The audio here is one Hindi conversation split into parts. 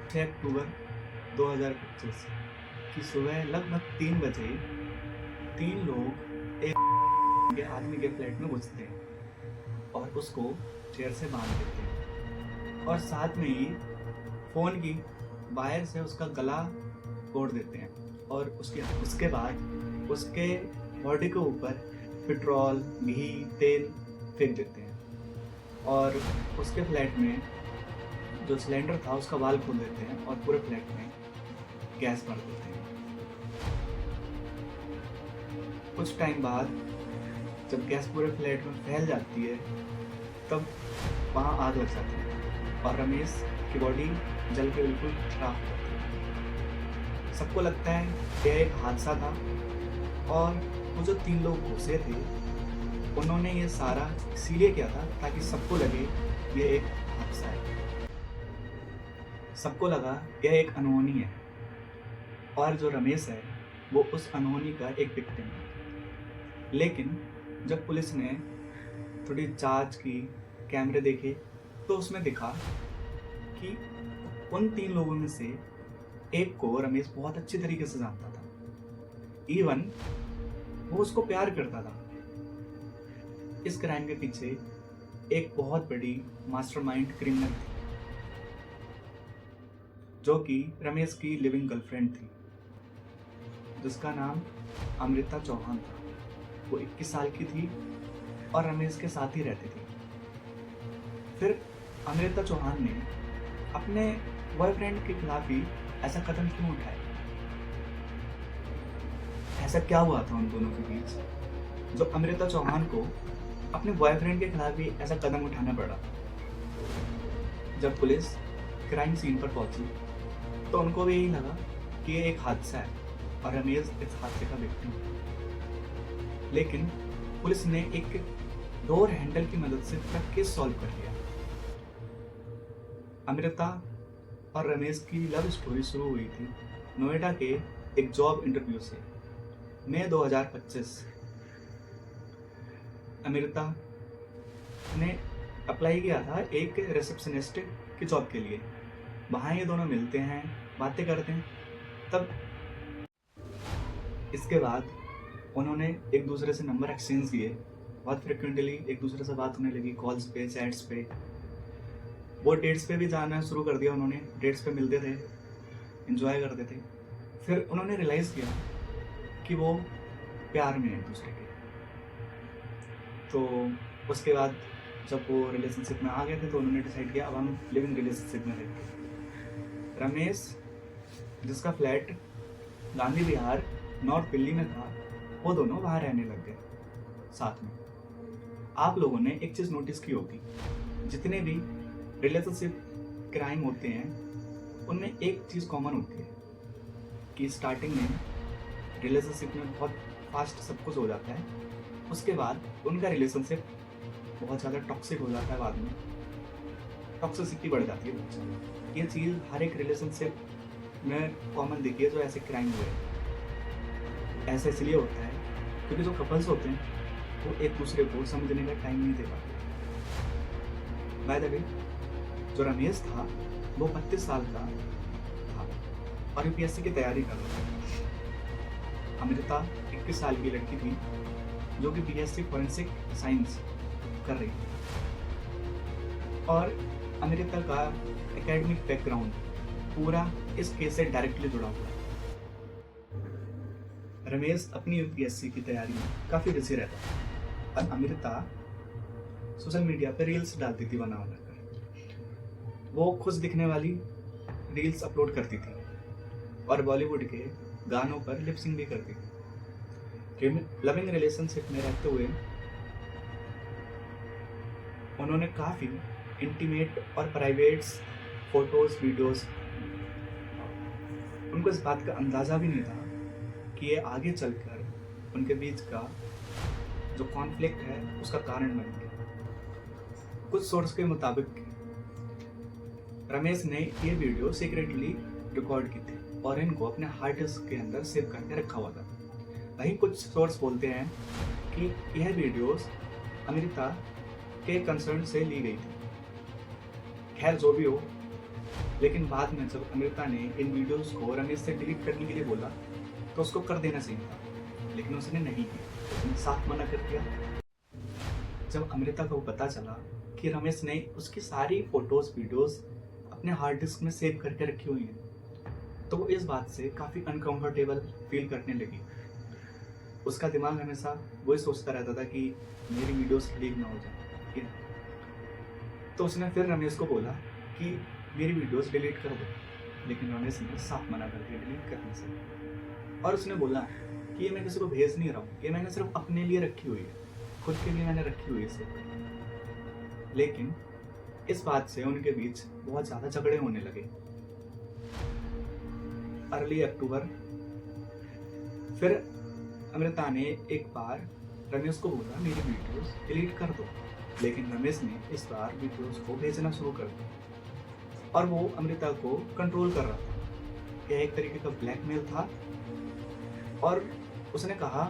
6 अक्टूबर 2025 की सुबह लगभग 3 बजे 3 लोग एक के आदमी के फ्लैट में घुसते हैं और उसको चेयर से बांध देते हैं और साथ में ही फ़ोन की वायर से उसका गला तोड़ देते हैं और उसके बाद उसके बॉडी के ऊपर पेट्रोल, घी, तेल फेंक देते हैं और उसके फ्लैट में जो सिलेंडर था उसका वाल्व खोल देते हैं और पूरे फ्लैट में गैस भर देते हैं। कुछ टाइम बाद जब गैस पूरे फ्लैट में फैल जाती है तब वहाँ आग लग जाती है और रमेश की बॉडी जल के बिल्कुल खराब हो जाती है। सबको लगता है कि यह एक हादसा था और वो जो 3 लोग घुसे थे उन्होंने ये सारा इसीलिए किया था ताकि सबको लगे ये एक हादसा है। सबको लगा यह एक अनहोनी है और जो रमेश है वो उस अनहोनी का एक विक्टिम है। लेकिन जब पुलिस ने थोड़ी जांच की, कैमरे देखे तो उसमें दिखा कि उन 3 लोगों में से एक को रमेश बहुत अच्छी तरीके से जानता था। इवन वो उसको प्यार करता था। इस क्राइम के पीछे एक बहुत बड़ी मास्टरमाइंड क्रिमिनल थी जो कि रमेश की लिविंग गर्लफ्रेंड थी जिसका नाम अमृता चौहान था। वो 21 साल की थी और रमेश के साथ ही रहती थी। फिर अमृता चौहान ने अपने बॉयफ्रेंड के खिलाफ ही ऐसा कदम क्यों उठाया? ऐसा क्या हुआ था उन दोनों के बीच जो अमृता चौहान को अपने बॉयफ्रेंड के खिलाफ भी ऐसा कदम उठाना पड़ा? जब पुलिस क्राइम सीन पर पहुंची तो उनको भी यही लगा कि ये एक हादसा है और रमेश इस हादसे का विक्टिम है। लेकिन पुलिस ने एक डोर हैंडल की मदद से पूरा केस सॉल्व कर लिया। अमृता और रमेश की लव स्टोरी शुरू हुई थी नोएडा के एक जॉब इंटरव्यू से। मई 2025 अमृता ने अप्लाई किया था एक रिसेप्शनिस्ट की जॉब के लिए। वहाँ ये दोनों मिलते हैं, बातें करते हैं। तब इसके बाद उन्होंने एक दूसरे से नंबर एक्सचेंज किए। बहुत फ्रिक्वेंटली एक दूसरे से बात होने लगी, कॉल्स पे, चैट्स पे। वो डेट्स पे भी जाना शुरू कर दिया उन्होंने। डेट्स पे मिलते थे, एंजॉय करते थे। फिर उन्होंने रियलाइज़ किया कि वो प्यार में है एक दूसरे के। तो उसके बाद जब वो रिलेशनशिप में आ गए थे तो उन्होंने डिसाइड किया अब हम लिविंग रिलेशनशिप में रहेंगे। रमेश जिसका फ्लैट गांधी विहार नॉर्थ दिल्ली में था वो दोनों वहाँ रहने लग गए साथ में। आप लोगों ने एक चीज़ नोटिस की होगी, जितने भी रिलेशनशिप क्राइम होते हैं उनमें एक चीज़ कॉमन होती है कि स्टार्टिंग में रिलेशनशिप में बहुत फास्ट सब कुछ हो जाता है, उसके बाद उनका रिलेशनशिप बहुत ज़्यादा टॉक्सिक हो जाता है। बाद में टॉक्सिसिटी बढ़ जाती है बहुत ज़्यादा। ये चीज़ हर एक रिलेशनशिप में कॉमन दिखी है जो ऐसे क्राइम हुए। ऐसा इसलिए होता है क्योंकि जो कपल्स होते हैं वो एक दूसरे को समझने का टाइम नहीं दे पाते। बाय द वे जो रमेश था वो 32 साल का था और यूपीएससी की तैयारी कर रहा था। अमृता 21 साल की लड़की थी जो कि बीएससी फॉरेंसिक साइंस कर रही थी और अमृता का एकेडमिक बैकग्राउंड पूरा इस केस से डायरेक्टली जुड़ा हुआ है। रमेश अपनी यूपीएससी की तैयारी में काफ़ी बिजी रहता था और अमृता सोशल मीडिया पर रील्स डालती थी बना कर। वो खुश दिखने वाली रील्स अपलोड करती थी और बॉलीवुड के गानों पर लिप सिंक भी करती थी। लविंग रिलेशनशिप में रहते हुए उन्होंने काफ़ी इंटीमेट और प्राइवेट फोटोज, वीडियोस। उनको इस बात का अंदाज़ा भी नहीं था कि ये आगे चलकर उनके बीच का जो कॉन्फ्लिक्ट है उसका कारण बनेंगे। कुछ सोर्स के मुताबिक रमेश ने ये वीडियो सीक्रेटली रिकॉर्ड की थी और इनको अपने हार्ड डिस्क के अंदर सेव करके रखा हुआ था। वहीं कुछ सोर्स बोलते हैं कि यह वीडियोस अमृता के कंसर्न से ली गई थी। खैर जो भी हो, लेकिन बाद में जब अमृता ने इन वीडियोस को रमेश से डिलीट करने के लिए बोला तो उसको कर देना चाहिए था, लेकिन उसने नहीं किया, उसने साफ मना कर दिया। जब अमृता को पता चला कि रमेश ने उसकी सारी फोटोज वीडियोस अपने हार्ड डिस्क में सेव करके रखी हुई हैं, तो वो इस बात से काफ़ी अनकंफर्टेबल फील करने लगी। उसका दिमाग हमेशा वही सोचता रहता था कि मेरी वीडियोस लीक ना हो जाए, ठीक है। तो उसने फिर रमेश को बोला कि मेरी वीडियोस डिलीट कर दो, लेकिन रमेश ने साफ मना कर दिया डिलीट करने से। और उसने बोला कि ये मैं किसी को भेज नहीं रहा हूँ, ये मैंने सिर्फ अपने लिए रखी हुई है, खुद के लिए मैंने रखी हुई है सिर्फ। लेकिन इस बात से उनके बीच बहुत ज़्यादा झगड़े होने लगे। अर्ली अक्टूबर फिर अमृता ने एक बार रमेश को बोला मेरी वीडियोस डिलीट कर दो, लेकिन रमेश ने इस बार वीडियोस को भेजना शुरू कर दिया और वो अमृता को कंट्रोल कर रहा था। यह एक तरीके का ब्लैकमेल था और उसने कहा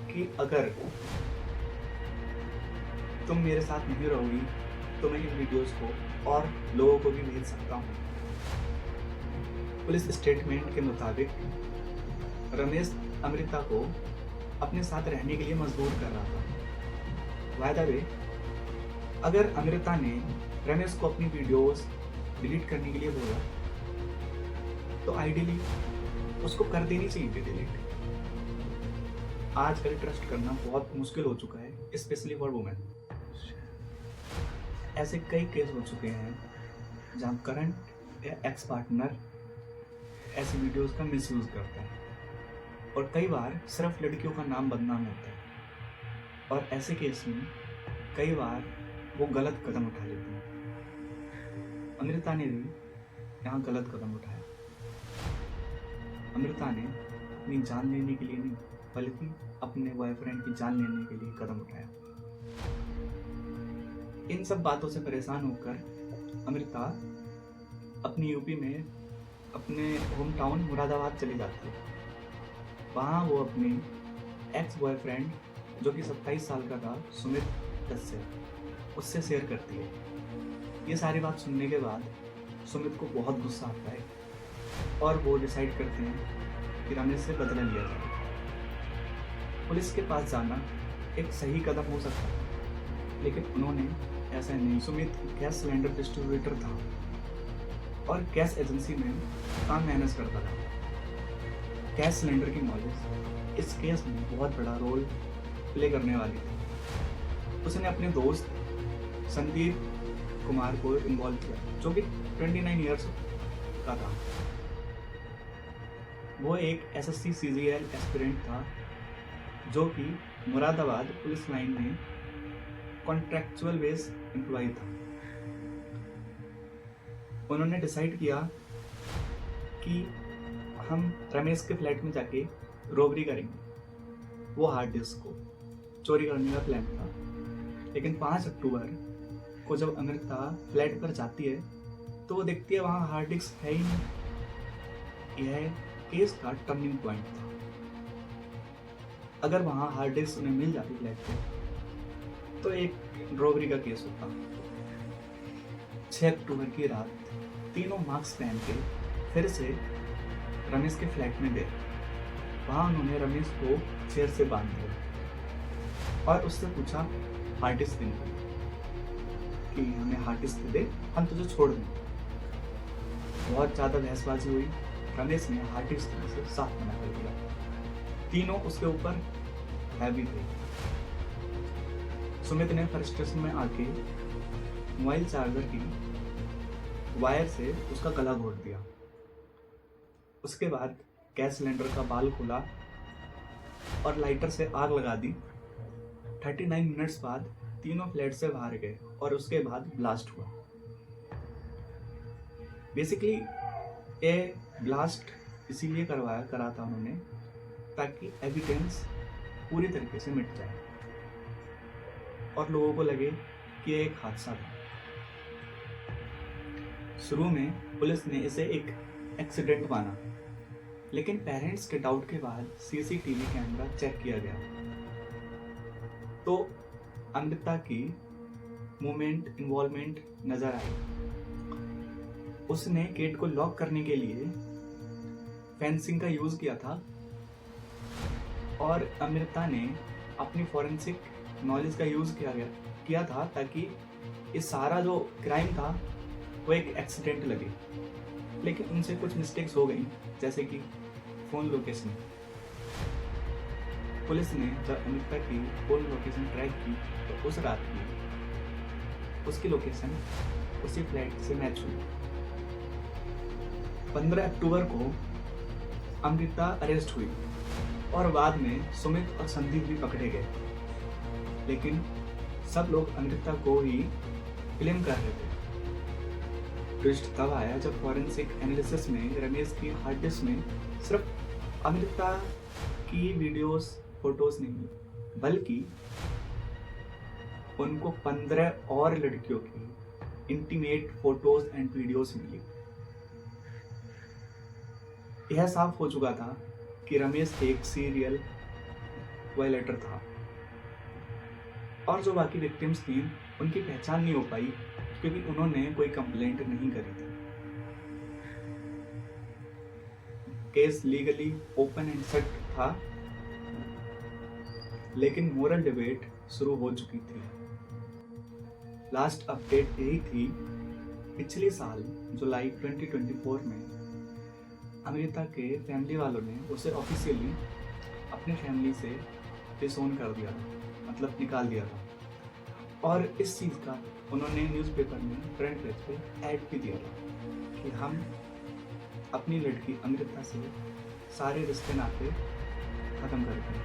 कि अगर तुम मेरे साथ नहीं रहोगी तो मैं इन वीडियोस को और लोगों को भी भेज सकता हूँ। पुलिस स्टेटमेंट के मुताबिक रमेश अमृता को अपने साथ रहने के लिए मजबूर कर रहा था। बाय द वे, अगर अमृता ने रमेश को अपनी वीडियोस डिलीट करने के लिए बोला तो आइडियली उसको कर देनी चाहिए थी डिलीट। आजकल ट्रस्ट करना बहुत मुश्किल हो चुका है, स्पेशली फॉर वुमेन। ऐसे कई केस हो चुके हैं जहाँ करंट या एक्स पार्टनर ऐसी वीडियोस का मिसयूज करता है और कई बार सिर्फ लड़कियों का नाम बदनाम होता है और ऐसे केस में कई बार वो गलत कदम उठा लेते हैं। अमृता ने भी यहाँ गलत कदम उठाया। अमृता ने अपनी जान लेने के लिए नहीं बल्कि अपने बॉयफ्रेंड की जान लेने के लिए कदम उठाया। इन सब बातों से परेशान होकर अमृता अपनी यूपी में अपने होम टाउन मुरादाबाद चली जाती है। वहाँ वो अपने एक्स बॉयफ्रेंड जो कि 27 साल का था, सुमित कश्यप, उससे शेयर करती है। ये सारी बात सुनने के बाद सुमित को बहुत गुस्सा आता है और वो डिसाइड करते हैं कि रमेश से बदला लिया जाए। पुलिस के पास जाना एक सही कदम हो सकता है, लेकिन उन्होंने ऐसा नहीं। सुमित गैस सिलेंडर डिस्ट्रीब्यूटर था और गैस एजेंसी में काम मैनेज करता था। गैस सिलेंडर की नॉलेज इस केस में बहुत बड़ा रोल प्ले करने वाली थी। उसने अपने दोस्त संदीप कुमार को इन्वॉल्व किया जो कि 29 ईयर्स का था। वो एक SSC CGL एस्पिरेंट था जो कि मुरादाबाद पुलिस लाइन में कॉन्ट्रैक्चुअल बेस एम्प्लॉय था। उन्होंने डिसाइड किया कि हम रमेश के फ्लैट में जाके रॉबरी करेंगे। वो हार्ड डिस्क को चोरी करने का प्लान था। लेकिन 5 अक्टूबर को जब अमृता फ्लैट पर जाती है तो वो देखती है वहाँ हार्ड डिस्क है ही नहीं। यह केस का टर्निंग पॉइंट था। अगर वहाँ हार्ड डिस्क उन्हें मिल जाती फ्लैट पे तो एक रॉबरी का केस होता। 6 अक्टूबर की रात तीनों मास्क पहन के फिर से रमेश के फ्लैट में गए। वहाँ उन्होंने रमेश को चेयर से बांध दिया और उससे पूछा हार्ड डिस्क देने कि हमें हार्ड डिस्क दे, हम तुझे छोड़ दें। बहुत ज़्यादा बहसबाजी हुई। रमेश ने हार्ड डिस्क देने से साफ मना कर दिया। तीनों उसके ऊपर हैवी थे। सुमित ने फ्रस्ट्रेशन में आके मोबाइल चार्जर की वायर से उसका गला घोट दिया। उसके बाद गैस सिलेंडर का बाल खोला और लाइटर से आग लगा दी। 39 मिनट्स बाद तीनों फ्लैट से बाहर गए और उसके बाद ब्लास्ट हुआ। बेसिकली ये ब्लास्ट इसीलिए करा था उन्होंने ताकि एविडेंस पूरी तरीके से मिट जाए और लोगों को लगे कि यह एक हादसा था। शुरू में पुलिस ने इसे एक एक्सीडेंट माना, लेकिन पेरेंट्स के डाउट के बाद CCTV कैमरा चेक किया गया तो अमृता की मूवमेंट इन्वॉल्वमेंट नजर आई। उसने गेट को लॉक करने के लिए फेंसिंग का यूज किया था और अमृता ने अपनी फॉरेंसिक नॉलेज का यूज किया था ताकि ये सारा जो क्राइम था वो एक एक्सीडेंट लगे। लेकिन उनसे कुछ मिस्टेक्स हो गई, जैसे कि फोन लोकेशन। पुलिस ने जब अमृता की फोन लोकेशन ट्रैक की तो उस रात की उसकी लोकेशन उसी फ्लैट से मैच हुई। 15 अक्टूबर को अमृता अरेस्ट हुई और बाद में सुमित और संदीप भी पकड़े गए, लेकिन सब लोग अमृता को ही ब्लेम कर रहे थे। ट्विस्ट तब आया जब फॉरेंसिक एनालिसिस में रमेश की हार्ड डिस्क में सिर्फ अमृता की वीडियोस फोटोज नहीं मिली, बल्कि उनको 15 और लड़कियों की इंटीमेट फोटोज एंड वीडियोस मिली। यह साफ हो चुका था कि रमेश एक सीरियल वायलेटर था और जो बाकी विक्टिम्स थी उनकी पहचान नहीं हो पाई क्योंकि उन्होंने कोई कंप्लेंट नहीं करी थी। Case legally open and shut था, लेकिन मोरल डिबेट शुरू हो चुकी थी। लास्ट अपडेट यही थी, पिछले साल जुलाई 2024 में अमृता के फैमिली वालों ने उसे ऑफिशियली अपने फैमिली से डिसोन कर दिया था, मतलब निकाल दिया था। और इस चीज़ का उन्होंने न्यूज़पेपर में फ्रंट पेज पे ऐड भी दिया था कि हम अपनी लड़की अमृता से सारे रिश्ते नाते ख़त्म कर दें।